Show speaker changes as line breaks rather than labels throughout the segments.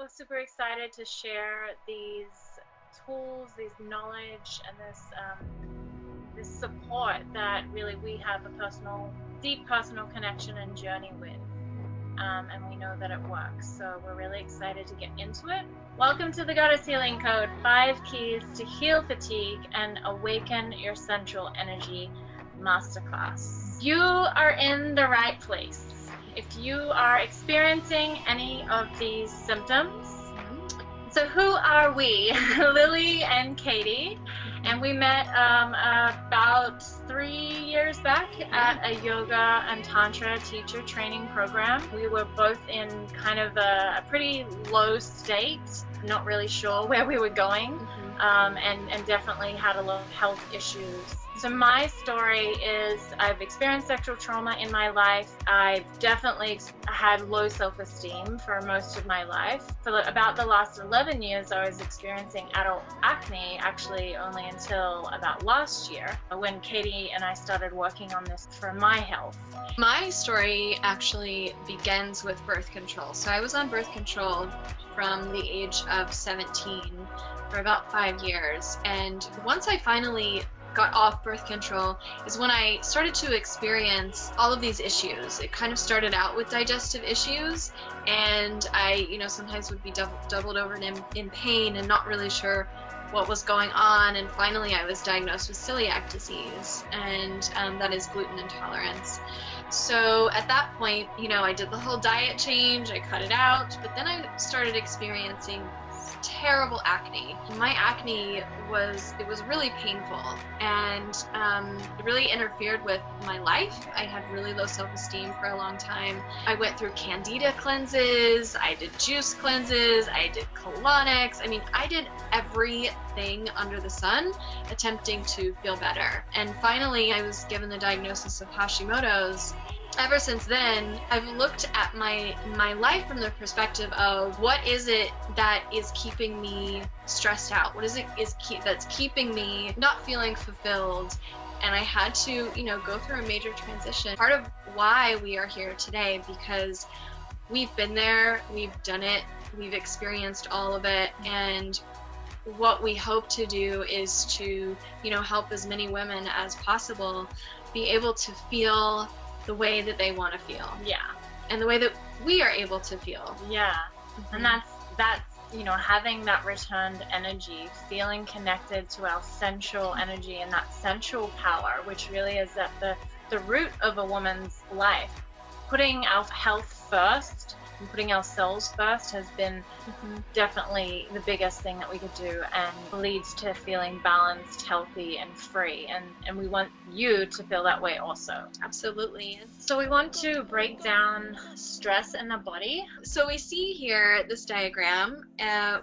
so super excited to share these tools, these knowledge, and this support that really we have a deep personal connection and journey with. And we know that it works. So we're really excited to get into it. Welcome to the Goddess Healing Code, 5 Keys to Heal Fatigue and Awaken Your Central Energy Masterclass. You are in the right place. If you are experiencing any of these symptoms, so who are we? Lily and Katie, and we met about 3 years back at a yoga and tantra teacher training program. We were both in kind of a pretty low state, not really sure where we were going, and definitely had a lot of health issues. So my story is I've experienced sexual trauma in my life. I've definitely had low self-esteem for most of my life. For about the last 11 years, I was experiencing adult acne, actually only until about last year when Katie and I started working on this for my health.
My story actually begins with birth control. So I was on birth control from the age of 17 for about 5 years. And once I finally got off birth control is when I started to experience all of these issues. It kind of started out with digestive issues, and I, sometimes would be doubled over in pain and not really sure what was going on. And finally I was diagnosed with celiac disease, and that is gluten intolerance. So at that point, I did the whole diet change, I cut it out, but then I started experiencing terrible acne. My acne was really painful, and it really interfered with my life. I had really low self-esteem for a long time. I went through candida cleanses, I did juice cleanses, I did colonics. I did everything under the sun attempting to feel better. And finally I was given the diagnosis of Hashimoto's. Ever since then, I've looked at my life from the perspective of what is it that is keeping me stressed out? What is it that's keeping me not feeling fulfilled? And I had to, go through a major transition. Part of why we are here today, because we've been there, we've done it, we've experienced all of it, and what we hope to do is to, help as many women as possible be able to feel the way that they want to feel.
Yeah.
And the way that we are able to feel.
Yeah. And that's having that returned energy, feeling connected to our sensual energy and that sensual power, which really is at the root of a woman's life. Putting our health first and putting ourselves first has been definitely the biggest thing that we could do, and leads to feeling balanced, healthy, and free. And we want you to feel that way also.
Absolutely.
So we want to break down stress in the body.
So we see here this diagram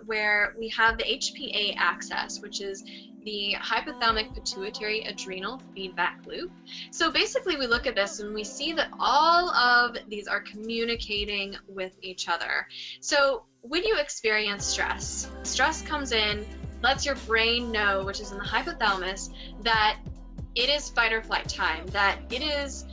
where we have the HPA axis, which is the hypothalamic pituitary adrenal feedback loop. So basically we look at this and we see that all of these are communicating with each other. So when you experience stress comes in, lets your brain know, which is in the hypothalamus, that it is fight or flight time, that it is,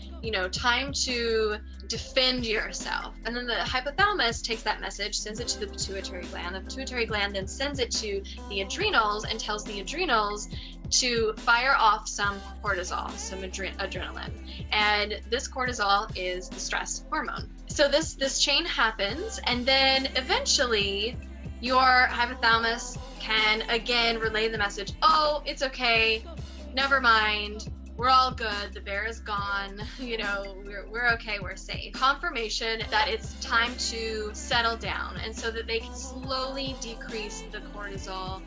time to defend yourself. And then the hypothalamus takes that message, sends it to the pituitary gland. The pituitary gland then sends it to the adrenals and tells the adrenals to fire off some cortisol, some adrenaline. And this cortisol is the stress hormone. So this chain happens, and then eventually your hypothalamus can again relay the message, oh, it's okay, never mind, we're all good, the bear is gone, we're okay, we're safe. Confirmation that it's time to settle down, and so that they can slowly decrease the cortisol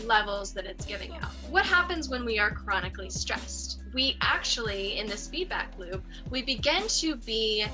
levels that it's giving out. What happens when we are chronically stressed? We actually, in this feedback loop, we begin to be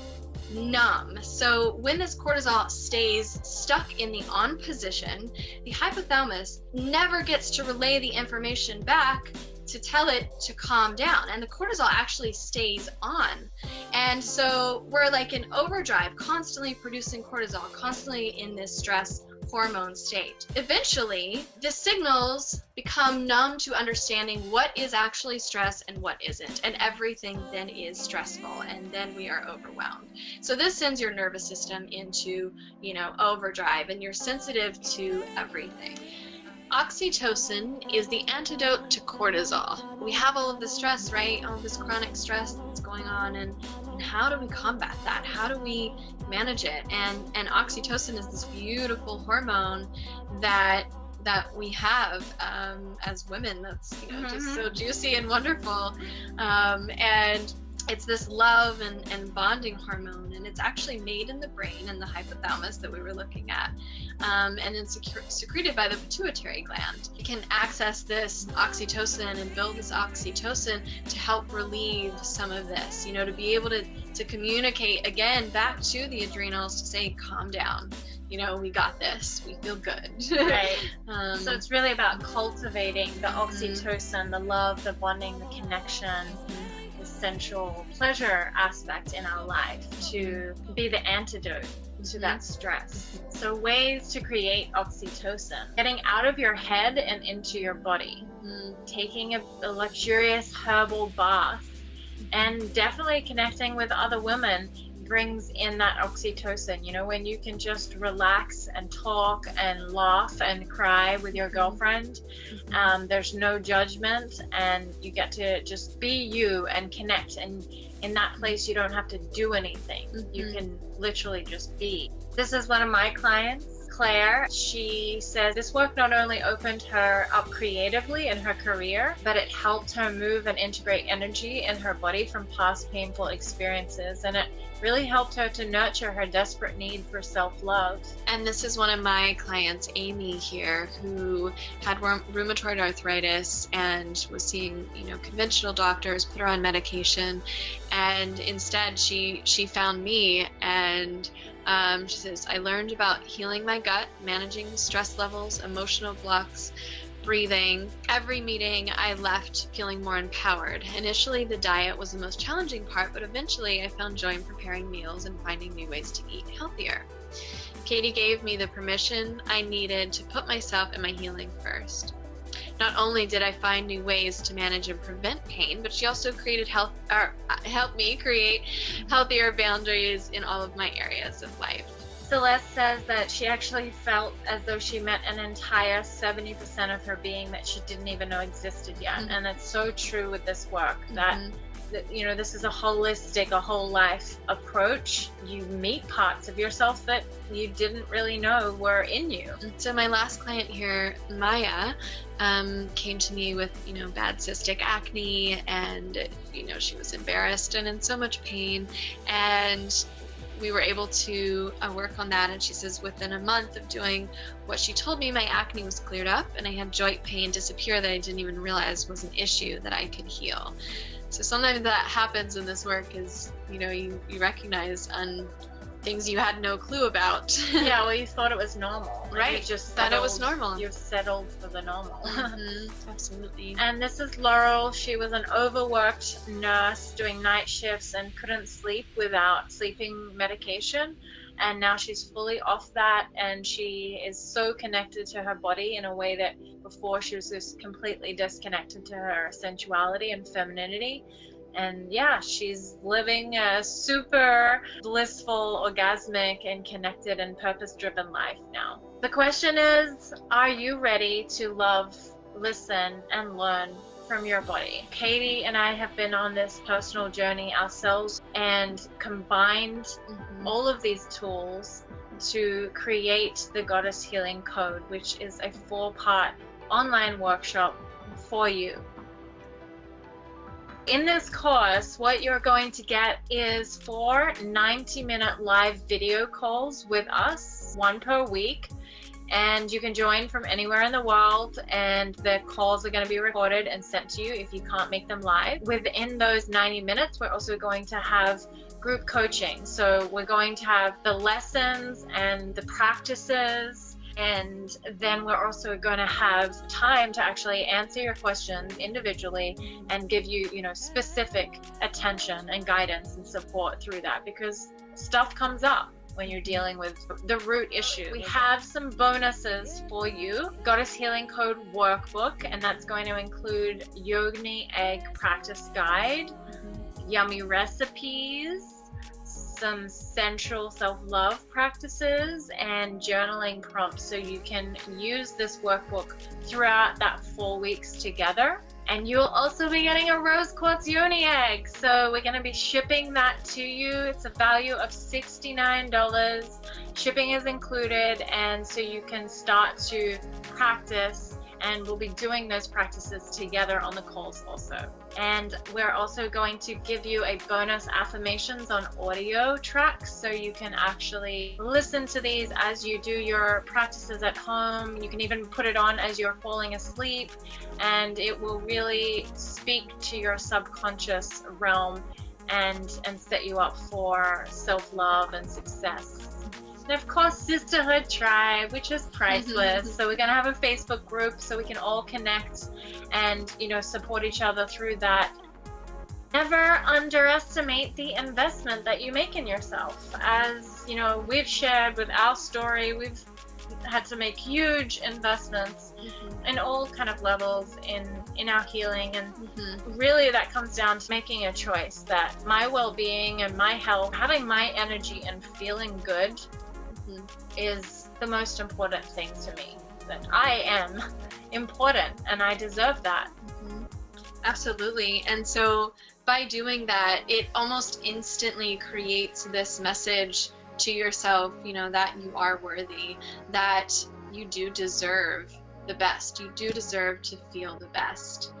numb. So when this cortisol stays stuck in the on position, the hypothalamus never gets to relay the information back to tell it to calm down, and the cortisol actually stays on. And so we're like in overdrive, constantly producing cortisol, constantly in this stress hormone state. Eventually, the signals become numb to understanding what is actually stress and what isn't, and everything then is stressful, and then we are overwhelmed. So this sends your nervous system into, overdrive, and you're sensitive to everything. Oxytocin is the antidote to cortisol. We have all of the stress, right? All this chronic stress that's going on, and how do we combat that? How do we manage it? And oxytocin is this beautiful hormone that we have as women. That's just so juicy and wonderful, and it's this love and bonding hormone, and it's actually made in the brain in the hypothalamus that we were looking at, and then secreted by the pituitary gland. You can access this oxytocin and build this oxytocin to help relieve some of this, to be able to communicate again back to the adrenals to say, calm down. We got this. We feel good.
Right. So it's really about cultivating the oxytocin, the love, the bonding, the connection, sensual pleasure aspect in our life to be the antidote to that stress. So ways to create oxytocin: getting out of your head and into your body, taking a luxurious herbal bath, and definitely connecting with other women brings in that oxytocin. When you can just relax and talk and laugh and cry with your girlfriend, there's no judgment, and you get to just be you and connect, and in that place you don't have to do anything. You can literally just be. This is one of my clients, Claire. She says this work not only opened her up creatively in her career, but it helped her move and integrate energy in her body from past painful experiences, and it really helped her to nurture her desperate need for self-love.
And this is one of my clients, Amy here, who had rheumatoid arthritis and was seeing, conventional doctors, put her on medication, and instead she found me, and she says, I learned about healing my gut, managing stress levels, emotional blocks, breathing. Every meeting I left feeling more empowered. Initially, the diet was the most challenging part, but eventually I found joy in preparing meals and finding new ways to eat healthier. Katie gave me the permission I needed to put myself and my healing first. Not only did I find new ways to manage and prevent pain, but she also helped me create healthier boundaries in all of my areas of life.
Celeste says that she actually felt as though she met an entire 70% of her being that she didn't even know existed yet. And it's so true with this work that this is a holistic, a whole life approach. You meet parts of yourself that you didn't really know were in you.
So my last client here, Maya, came to me with, bad cystic acne, and, she was embarrassed and in so much pain, and we were able to work on that. And she says within a month of doing what she told me, my acne was cleared up, and I had joint pain disappear that I didn't even realize was an issue that I could heal. So sometimes that happens in this work is, you recognize things you had no clue about.
Yeah, well, you thought it was normal.
Right,
you just
thought it was normal.
You've settled for the normal.
Absolutely.
And this is Laurel. She was an overworked nurse doing night shifts and couldn't sleep without sleeping medication. And now she's fully off that, and she is so connected to her body in a way that before she was just completely disconnected to her sensuality and femininity. And yeah, she's living a super blissful, orgasmic, and connected and purpose-driven life now. The question is, are you ready to love, listen, and learn from your body? Katie and I have been on this personal journey ourselves and combined all of these tools to create the Goddess Healing Code, which is a 4-part online workshop for you. In this course, what you're going to get is 4 90-minute live video calls with us, 1 per week. And you can join from anywhere in the world, and the calls are going to be recorded and sent to you if you can't make them live. Within those 90 minutes, we're also going to have group coaching. So we're going to have the lessons and the practices, and then we're also going to have time to actually answer your questions individually and give you, specific attention and guidance and support through that, because stuff comes up. when you're dealing with the root issue. We have some bonuses for you. Goddess Healing Code Workbook, and that's going to include Yogini Egg Practice Guide, yummy recipes, some sensual self-love practices, and journaling prompts, so you can use this workbook throughout that 4 weeks together. And you'll also be getting a rose quartz yoni egg, so we're going to be shipping that to you. It's a value of $69. Shipping is included, and so you can start to practice, and we'll be doing those practices together on the calls also. And we're also going to give you a bonus affirmations on audio tracks, so you can actually listen to these as you do your practices at home. You can even put it on as you're falling asleep, and it will really speak to your subconscious realm and set you up for self-love and success. And of course, Sisterhood Tribe, which is priceless. So we're going to have a Facebook group so we can all connect and, support each other through that. Never underestimate the investment that you make in yourself. As, we've shared with our story, we've had to make huge investments in all kind of levels in our healing. And really that comes down to making a choice that my well-being and my health, having my energy and feeling good is the most important thing to me, that I am important and I deserve that.
Absolutely. And so by doing that, it almost instantly creates this message to yourself, that you are worthy, that you do deserve the best. You do deserve to feel the best.